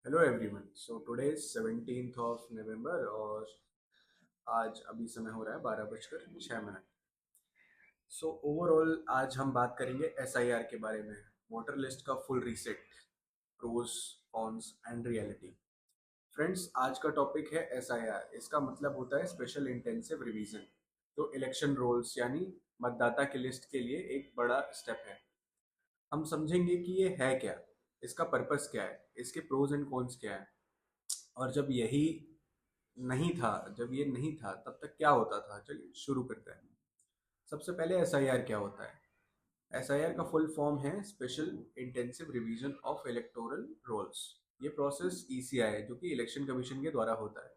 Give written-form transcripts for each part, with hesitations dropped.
Hello everyone. So today is 17th of November और आज अभी समय हो रहा है 12:06। सो ओवरऑल आज हम बात करेंगे एसआईआर के बारे में। वोटर लिस्ट का full reset, pros, cons and reality. Friends, आज का टॉपिक है एसआईआर। इसका मतलब होता है स्पेशल इंटेंसिव रिवीजन, जो इलेक्शन रोल्स यानी मतदाता की लिस्ट के लिए एक बड़ा स्टेप है। हम समझेंगे कि ये है क्या, इसका पर्पस क्या है, इसके प्रोज एंड कॉन्स क्या है, और जब ये नहीं था तब तक क्या होता था। चलिए शुरू करते हैं। सबसे पहले एसआईआर क्या होता है। एसआईआर का फुल फॉर्म है special intensive revision of electoral rolls. ये प्रोसेस ईसीआई है, जो कि इलेक्शन कमीशन के द्वारा होता है,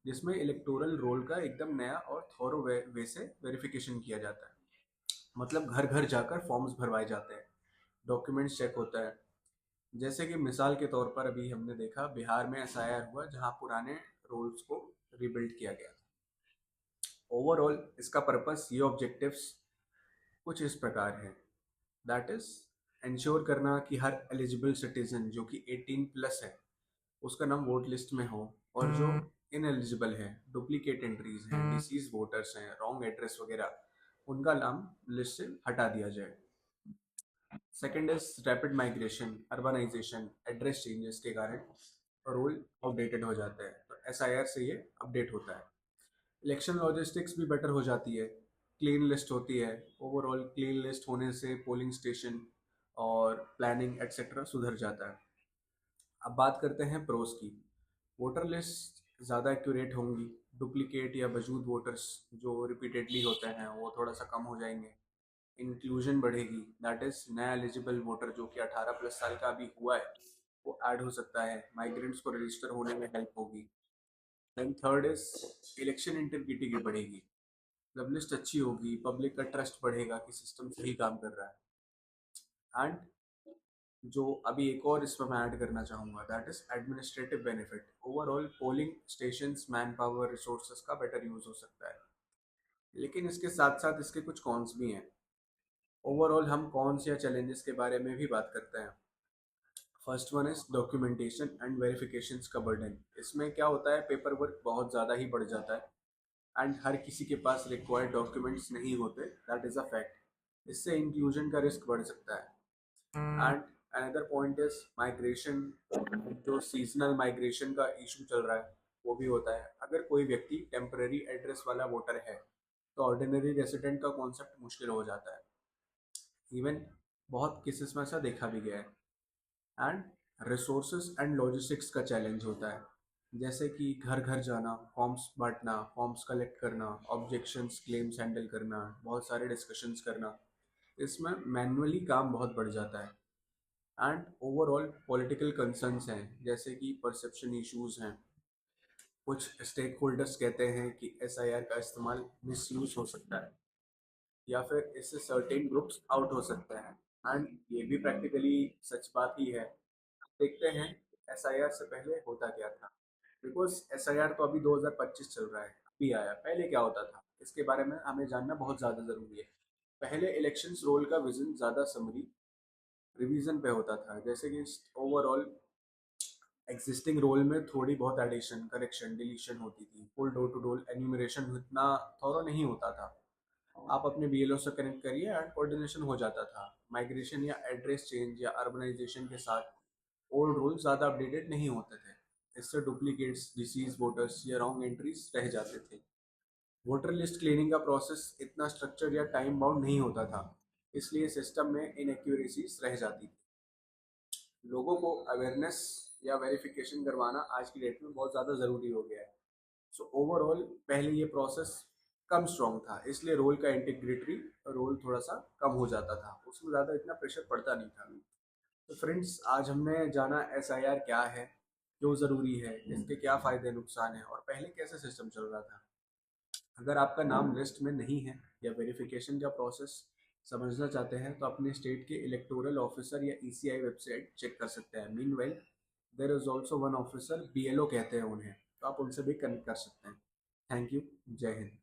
जिसमें इलेक्टोरल रोल का एकदम नया और थॉरो वे से वेरिफिकेशन किया जाता है। मतलब घर घर जाकर फॉर्म्स भरवाए जाते हैं, डॉक्यूमेंट्स चेक होता है। जैसे कि मिसाल के तौर पर अभी हमने देखा बिहार में एसआईआर हुआ, जहां पुराने रोल्स को रिबिल्ड किया गया था। ओवरऑल इसका पर्पस, ये ऑब्जेक्टिव्स कुछ इस प्रकार है। दैट इज इंश्योर करना कि हर एलिजिबल सिटीजन जो कि 18 प्लस है, उसका नाम वोट लिस्ट में हो, और जो इन एलिजिबल है, डुप्लीकेट एंट्रीज हैं, डिसीज वोटर्स हैं, रॉन्ग एड्रेस वगैरह, उनका नाम लिस्ट से हटा दिया जाए। Second is rapid migration, urbanisation, address changes के कारण रोल अपडेटेड हो जाते हैं, तो एसआईआर से ये अपडेट होता है। इलेक्शन लॉजिस्टिक्स भी बेटर हो जाती है, क्लीन लिस्ट होती है। ओवरऑल क्लीन लिस्ट होने से पोलिंग स्टेशन और प्लानिंग एटसेट्रा सुधर जाता है। अब बात करते हैं प्रोस की। वोटर लिस्ट ज़्यादा एक्यूरेट होंगी, डुप्लीकेट या वजूद वोटर्स जो रिपीटेडली होते हैं वो थोड़ा सा कम हो जाएंगे। इंक्लूजन बढ़ेगी, दैट इज नया एलिजिबल वोटर जो कि 18 प्लस साल का अभी हुआ है, वो ऐड हो सकता है। माइग्रेंट्स को रजिस्टर होने में हेल्प होगी। Then third is election integrity की बढ़ेगी। जब लिस्ट अच्छी होगी, पब्लिक का ट्रस्ट बढ़ेगा कि सिस्टम सही काम कर रहा है। एंड जो अभी एक और इसमें मैं ऐड करना चाहूँगा, that is administrative benefit. Overall polling stations, man power, resources का बेटर यूज हो सकता है। लेकिन इसके साथ साथ इसके कुछ कॉन्स भी हैं। ओवरऑल हम कॉन्स या चैलेंजेस के बारे में भी बात करते हैं। First one is documentation and verifications का बर्डन। इसमें क्या होता है, पेपर वर्क बहुत ज़्यादा ही बढ़ जाता है एंड हर किसी के पास रिक्वायर्ड डॉक्यूमेंट्स नहीं होते, दैट इज़ अ फैक्ट। इससे इंक्लूजन का रिस्क बढ़ सकता है। And another point is migration, जो सीजनल माइग्रेशन का इशू चल रहा है वो भी होता है। अगर कोई व्यक्ति टेम्पररी एड्रेस वाला वोटर है, तो ऑर्डिनरी रेसिडेंट का कॉन्सेप्ट मुश्किल हो जाता है। इवन बहुत केसेस में ऐसा देखा भी गया है। एंड रिसोर्सेज एंड लॉजिस्टिक्स का चैलेंज होता है, जैसे कि घर घर जाना, फॉर्म्स बांटना, फॉर्म्स कलेक्ट करना, ऑब्जेक्शंस, क्लेम्स हैंडल करना, बहुत सारे डिस्कशंस करना। इसमें मैन्युअली काम बहुत बढ़ जाता है। एंड ओवरऑल पॉलिटिकल कंसर्न्स हैं, जैसे कि परसेप्शन इश्यूज हैं। कुछ स्टेक होल्डर्स कहते हैं कि एसआईआर का इस्तेमाल मिसयूज हो सकता है, या फिर इससे सर्टेन ग्रुप्स आउट हो सकते हैं। एंड ये भी प्रैक्टिकली सच बात ही है। देखते हैं एसआईआर से पहले होता क्या था, बिकॉज एसआईआर तो अभी 2025 चल रहा है, अभी आया। पहले क्या होता था, इसके बारे में हमें जानना बहुत ज़्यादा ज़रूरी है। पहले इलेक्शंस रोल का विजन ज़्यादा समरी रिवीजन पे होता था, जैसे कि ओवरऑल एग्जिस्टिंग रोल में थोड़ी बहुत एडिशन, करेक्शन, डिलीशन होती थी। Full door to door enumeration इतना थॉरो नहीं होता था। आप अपने बीएलओ से कनेक्ट करिए एंड कोऑर्डिनेशन हो जाता था। माइग्रेशन या एड्रेस चेंज या अर्बनाइजेशन के साथ ओल्ड रूल्स ज़्यादा अपडेटेड नहीं होते थे। इससे डुप्लीकेट्स, डिसीज वोटर्स या रॉन्ग एंट्रीज रह जाते थे। वोटर लिस्ट क्लीनिंग का प्रोसेस इतना स्ट्रक्चर या टाइम बाउंड नहीं होता था, इसलिए सिस्टम में इनएक्यूरेसीज रह जाती थी। लोगों को अवेयरनेस या वेरिफिकेशन करवाना आज की डेट में बहुत ज़्यादा ज़रूरी हो गया है। सो ओवरऑल पहले ये प्रोसेस कम स्ट्रॉन्ग था, इसलिए रोल का इंटीग्रिटी रोल थोड़ा सा कम हो जाता था, उसमें ज़्यादा इतना प्रेशर पड़ता नहीं था। तो फ्रेंड्स, आज हमने जाना एसआईआर क्या है, क्यों ज़रूरी है, इसके क्या फ़ायदे नुकसान हैं, और पहले कैसे सिस्टम चल रहा था। अगर आपका नाम लिस्ट में नहीं है या वेरिफिकेशन का प्रोसेस समझना चाहते हैं, तो अपने स्टेट के इलेक्टोरल ऑफिसर या ईसीआई वेबसाइट चेक कर सकते हैं। Meanwhile there is also one officer, BLO कहते हैं उन्हें, तो आप उनसे भी कनेक्ट कर सकते हैं। Thank you. जय हिंद।